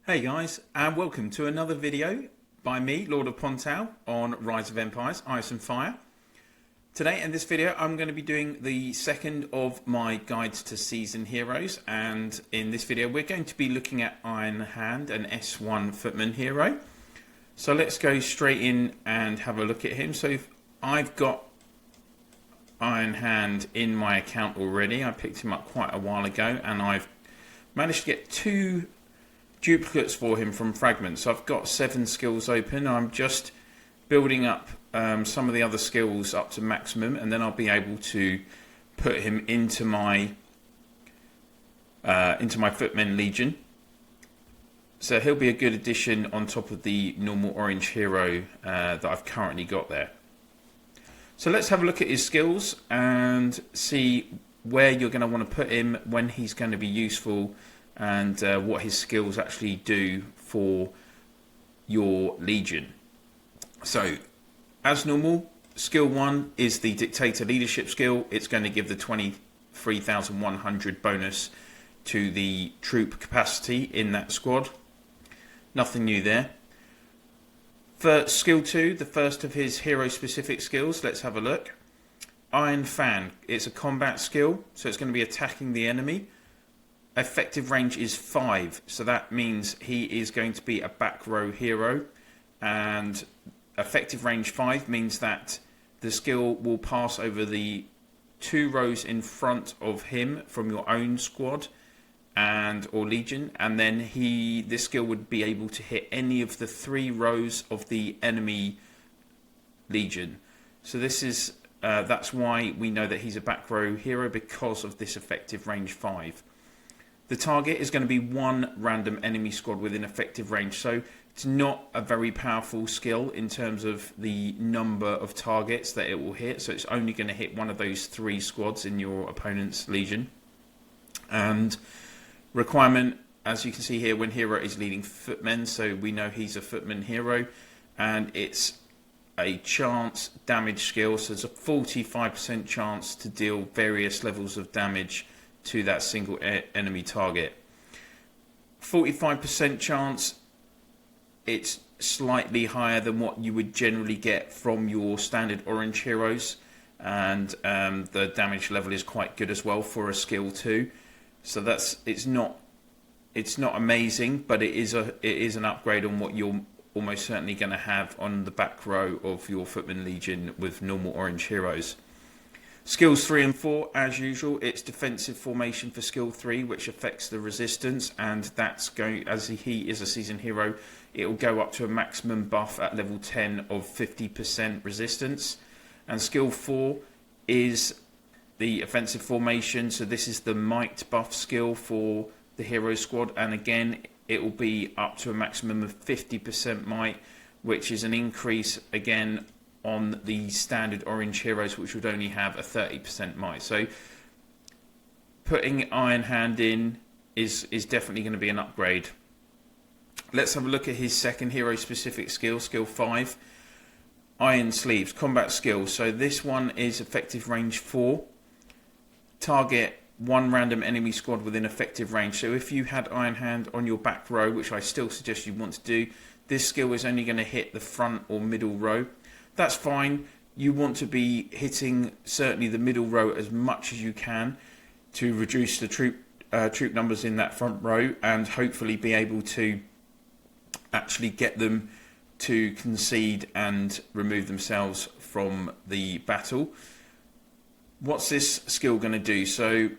Hey guys, and welcome to another video by me, LordOfPondtail, on Rise of Empires, Ice and Fire. Today in this video I'm going to be doing the second of my guides to season heroes, and in this video we're going to be looking at Iron Hand, an S1 footman hero. So let's go straight in and have a look at him. So I've got Iron Hand in my account already. I picked him up quite a while ago and I've managed to get two duplicates for him from fragments. So I've got 7 skills open. I'm just building up some of the other skills up to maximum, and then I'll be able to put him into my Footmen Legion. So he'll be a good addition on top of the normal orange hero that I've currently got there. So let's have a look at his skills and see where you're going to want to put him, when he's going to be useful, and what his skills actually do for your legion. So as normal, skill 1 is the dictator leadership skill. It's going to give the 23,100 bonus to the troop capacity in that squad. Nothing new there. For skill 2, the first of his hero specific skills, let's have a look. Iron Fan, it's a combat skill, so it's going to be attacking the enemy. Effective range is 5, so that means he is going to be a back row hero, and effective range 5 means that the skill will pass over the 2 rows in front of him from your own squad and or legion, and then this skill would be able to hit any of the 3 rows of the enemy legion. So this is that's why we know that he's a back row hero, because of this effective range 5. The target is going to be 1 random enemy squad within effective range, so it's not a very powerful skill in terms of the number of targets that it will hit. So it's only going to hit one of those 3 squads in your opponent's legion. And requirement, as you can see here, when hero is leading footmen, so we know he's a footman hero, and it's a chance damage skill, so there's a 45% chance to deal various levels of damage to that single enemy target. 45% chance, it's slightly higher than what you would generally get from your standard orange heroes, and the damage level is quite good as well for a skill 2. So it's not amazing, but it is an upgrade on what you're almost certainly going to have on the back row of your Footman Legion with normal orange heroes. Skills 3 and 4, as usual, it's defensive formation for skill 3, which affects the resistance, and that's going, as he is a season hero, it will go up to a maximum buff at level 10 of 50% resistance. And skill 4 is the offensive formation, so this is the might buff skill for the hero squad, and again it will be up to a maximum of 50% might, which is an increase again on the standard orange heroes, which would only have a 30% might. So putting Iron Hand in is definitely going to be an upgrade. Let's have a look at his second hero specific skill, skill 5. Iron Sleeves, combat skill. So this one is effective range 4. Target 1 random enemy squad within effective range. So if you had Iron Hand on your back row, which I still suggest you want to do, this skill is only going to hit the front or middle row. That's fine. You want to be hitting certainly the middle row as much as you can to reduce the troop numbers in that front row, and hopefully be able to actually get them to concede and remove themselves from the battle. What's this skill going to do? So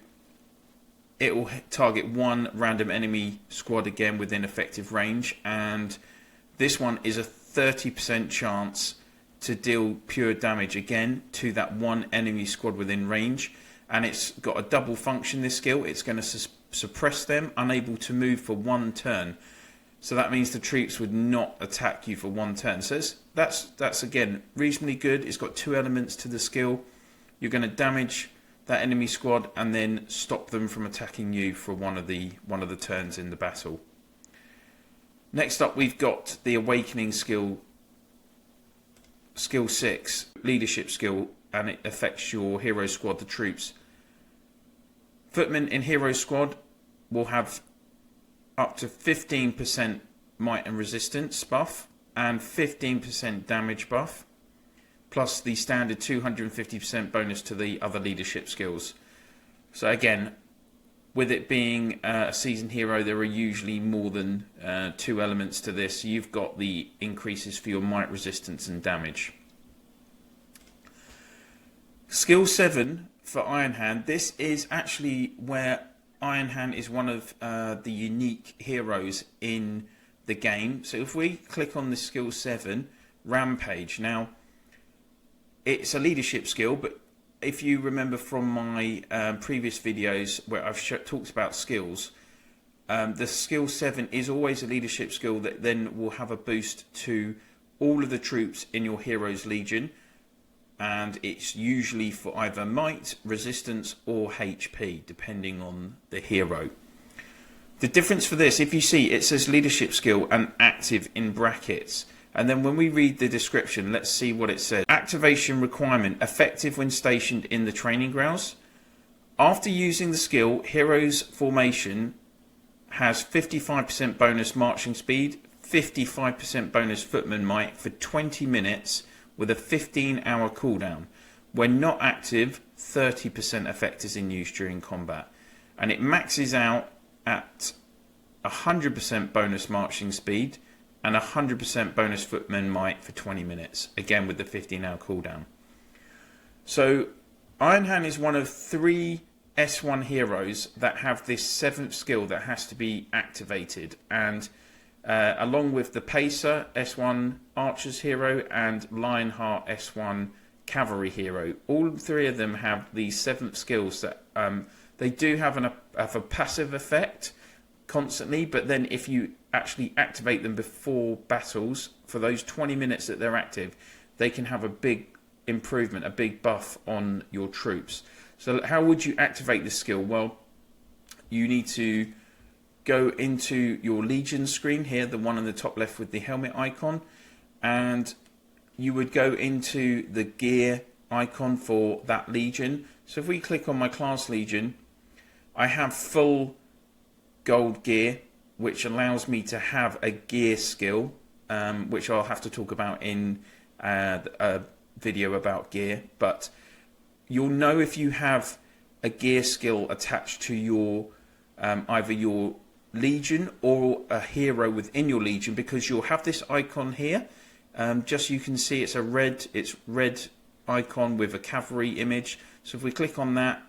it will target 1 random enemy squad again within effective range, and this one is a 30% chance to deal pure damage again to that 1 enemy squad within range, and it's got a double function, this skill. It's going to suppress them, unable to move for 1 turn. So that means the troops would not attack you for 1 turn. So that's again reasonably good. It's got 2 elements to the skill. You're going to damage that enemy squad and then stop them from attacking you for one of the turns in the battle. Next up, we've got the Awakening skill, skill 6, leadership skill, and it affects your hero squad, the troops. Footmen in hero squad will have up to 15% might and resistance buff and 15% damage buff, plus the standard 250% bonus to the other leadership skills. So again, with it being a seasoned hero, there are usually more than 2 elements to this. You've got the increases for your might, resistance and damage. Skill 7 for Iron Hand. This is actually where Iron Hand is one of the unique heroes in the game. So if we click on the skill 7, Rampage. Now, it's a leadership skill, but if you remember from my previous videos where I've talked about skills, the skill 7 is always a leadership skill that then will have a boost to all of the troops in your hero's legion, and it's usually for either might, resistance or HP depending on the hero. The difference for this, if you see, it says leadership skill and active in brackets. And then when we read the description, let's see what it says. Activation requirement, effective when stationed in the training grounds. After using the skill, hero's formation has 55% bonus marching speed, 55% bonus footman might for 20 minutes with a 15-hour cooldown. When not active, 30% effect is in use during combat. And it maxes out at 100% bonus marching speed and 100% bonus footman might for 20 minutes, again with the 15-hour cooldown. So Iron Hand is one of 3 S1 heroes that have this 7th skill that has to be activated, and along with the Pacer S1 Archer's hero and Lionheart S1 Cavalry hero, all 3 of them have these 7th skills that they do have a passive effect constantly, but then if you actually activate them before battles, for those 20 minutes that they're active, they can have a big improvement, a big buff on your troops. So how would you activate this skill? Well, you need to go into your Legion screen here, the one on the top left with the helmet icon, and you would go into the gear icon for that Legion. So if we click on my class Legion, I have full gold gear, which allows me to have a gear skill, which I'll have to talk about in a video about gear. But you'll know if you have a gear skill attached to your either your Legion or a hero within your Legion, because you'll have this icon here. Just you can see it's red icon with a cavalry image. So if we click on that,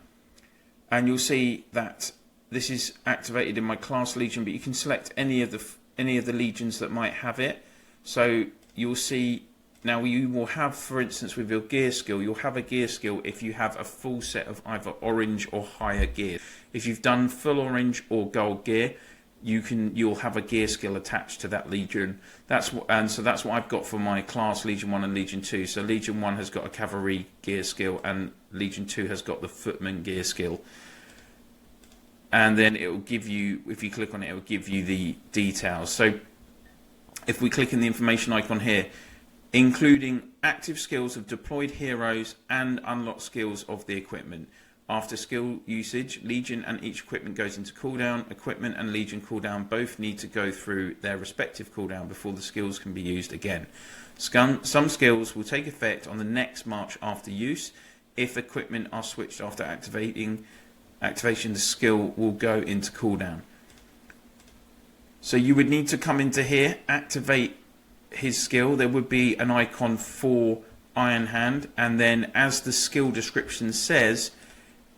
and you'll see that this is activated in my class Legion, but you can select any of the legions that might have it. So you'll see now you will have, for instance, with your gear skill, you'll have a gear skill if you have a full set of either orange or higher gear. If you've done full orange or gold gear, you'll have a gear skill attached to that Legion. So that's what I've got for my class Legion 1 and Legion 2. So Legion 1 has got a cavalry gear skill and Legion 2 has got the footman gear skill. And then it will give you, if you click on it, it will give you the details. So if we click in the information icon here, including active skills of deployed heroes and unlocked skills of the equipment. After skill usage, Legion and each equipment goes into cooldown. Equipment and Legion cooldown both need to go through their respective cooldown before the skills can be used again. Some skills will take effect on the next march after use. If equipment are switched after activation, the skill will go into cooldown. So you would need to come into here, activate his skill. There would be an icon for Iron Hand, and then as the skill description says,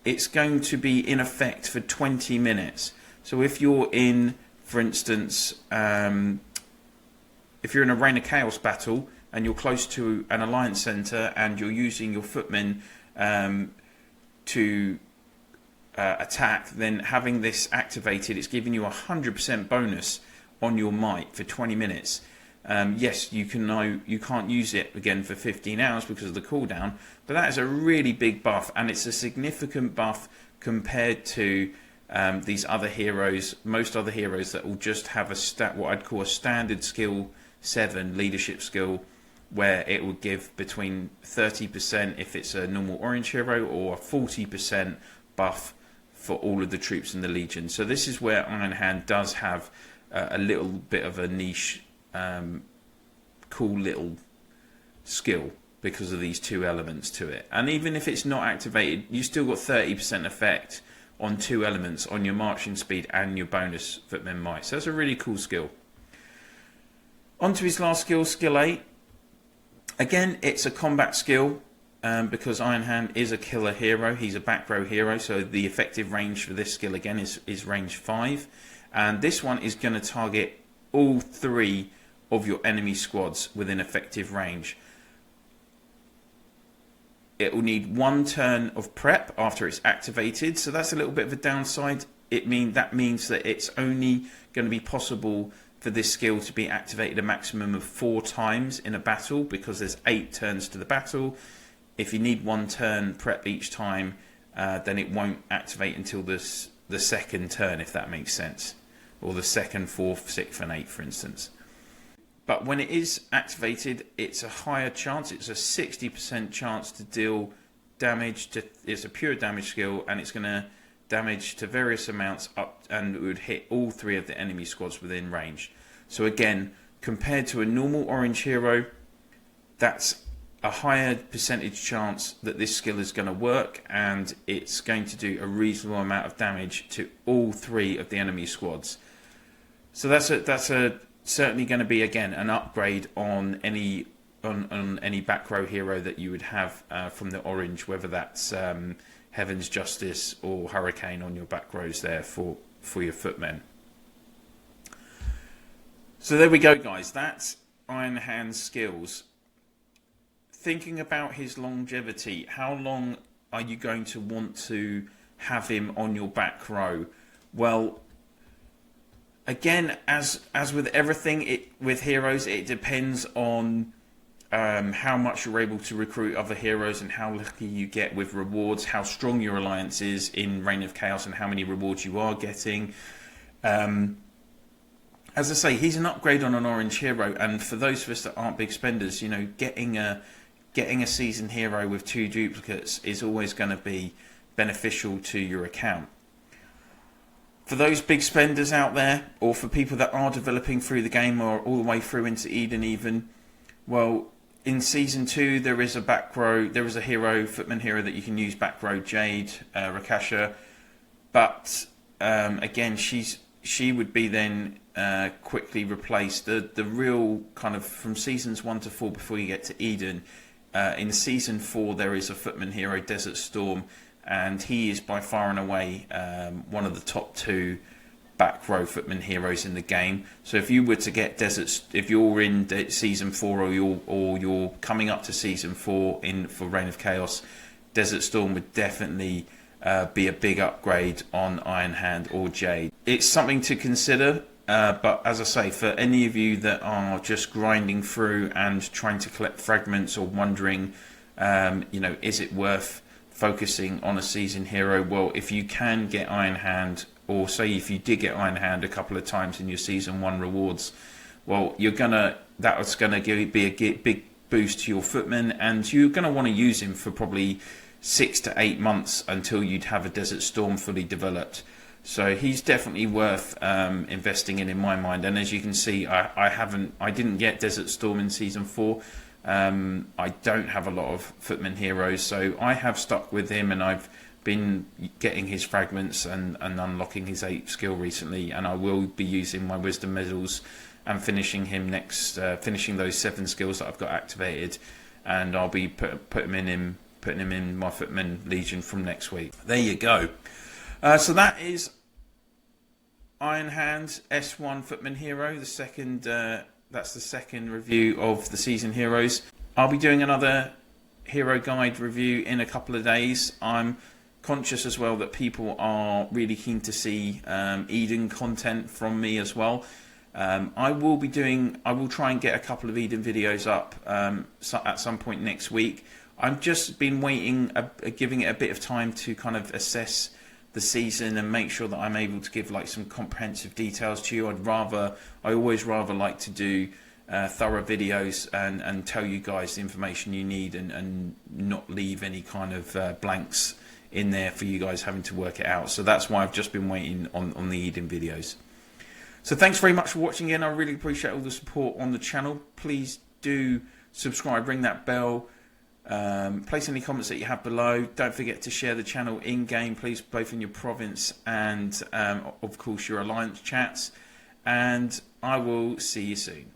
it's going to be in effect for 20 minutes. So if you're in, for instance, if you're in a Reign of Chaos battle and you're close to an Alliance Centre and you're using your footmen to attack, then having this activated, it's giving you 100% bonus on your might for 20 minutes. Yes, you can't use it again for 15 hours because of the cooldown, but that is a really big buff, and it's a significant buff compared to these other heroes. Most other heroes that will just have what I'd call a standard skill 7 leadership skill, where it will give between 30% if it's a normal orange hero, or a 40% buff for all of the troops in the Legion. So this is where Iron Hand does have a little bit of a niche, cool little skill because of these two elements to it. And even if it's not activated, you still got 30% effect on 2 elements, on your marching speed and your bonus footman might. So that's a really cool skill. On to his last skill, skill 8. Again, it's a combat skill because Iron Hand is a killer hero. He's a back row hero, so the effective range for this skill again is range 5. And this one is going to target all 3 of your enemy squads within effective range. It will need 1 turn of prep after it's activated, so that's a little bit of a downside. That means that it's only going to be possible for this skill to be activated a maximum of 4 times in a battle, because there's 8 turns to the battle. If you need 1 turn prep each time, then it won't activate until the 2nd turn, if that makes sense, or the 2nd, 4th, 6th and 8th, for instance. But when it is activated, it's a higher chance. It's a 60% chance to deal damage. It's a pure damage skill, and it's going to damage to various amounts up, and it would hit all 3 of the enemy squads within range. So again, compared to a normal orange hero, that's a higher percentage chance that this skill is going to work, and it's going to do a reasonable amount of damage to all 3 of the enemy squads. So that's certainly going to be, again, an upgrade on any back row hero that you would have from the orange, whether that's Heaven's Justice or Hurricane on your back rows there for your footmen. So there we go, guys. That's Iron Hand's skills. Thinking about his longevity, how long are you going to want to have him on your back row? Well, again, as with everything with heroes, it depends on how much you're able to recruit other heroes and how lucky you get with rewards, how strong your alliance is in Reign of Chaos and how many rewards you are getting. As I say, he's an upgrade on an orange hero, and for those of us that aren't big spenders, you know, getting a seasoned hero with 2 duplicates is always going to be beneficial to your account. For those big spenders out there, or for people that are developing through the game or all the way through into Eden even, well, in Season 2 there is a hero, footman hero that you can use back row, Jade, Rakasha, but again, she would be then quickly replaced. The real kind of, from Seasons 1 to 4 before you get to Eden, in Season 4 there is a footman hero, Desert Storm, and he is by far and away one of the top 2 back row footman heroes in the game. So if you were to get if you're in Season 4 or you're coming up to Season 4 for Reign of Chaos, Desert Storm would definitely be a big upgrade on Iron Hand or Jade. It's something to consider, but as I say, for any of you that are just grinding through and trying to collect fragments or wondering, you know, is it worth focusing on a seasoned hero? Well, if you can get Iron Hand, or say if you did get Iron Hand a couple of times in your Season 1 rewards, well, that's gonna be a big boost to your footman, and you're gonna want to use him for probably 6 to 8 months until you'd have a Desert Storm fully developed. So he's definitely worth investing in my mind. And as you can see, I didn't get Desert Storm in Season 4. I don't have a lot of footman heroes, so I have stuck with him, and I've been getting his fragments and unlocking his 8th skill recently, and I will be using my wisdom medals and finishing him finishing those 7 skills that I've got activated, and I'll be putting him in my footman legion from next week. There you go. So that is Iron Hand S1 footman hero, that's the second review of the season heroes. I'll be doing another hero guide review in a couple of days. I'm conscious as well that people are really keen to see Eden content from me as well. I will try and get a couple of Eden videos up at some point next week. I've just been waiting, giving it a bit of time to kind of assess the season and make sure that I'm able to give like some comprehensive details to you. I always rather like to do thorough videos and tell you guys the information you need and not leave any kind of blanks in there for you guys having to work it out. So that's why I've just been waiting on the Eden videos. So thanks very much for watching again. I really appreciate all the support on the channel. Please do subscribe, ring that bell, place any comments that you have below. Don't forget to share the channel in game, please, both in your province and of course your alliance chats. And I will see you soon.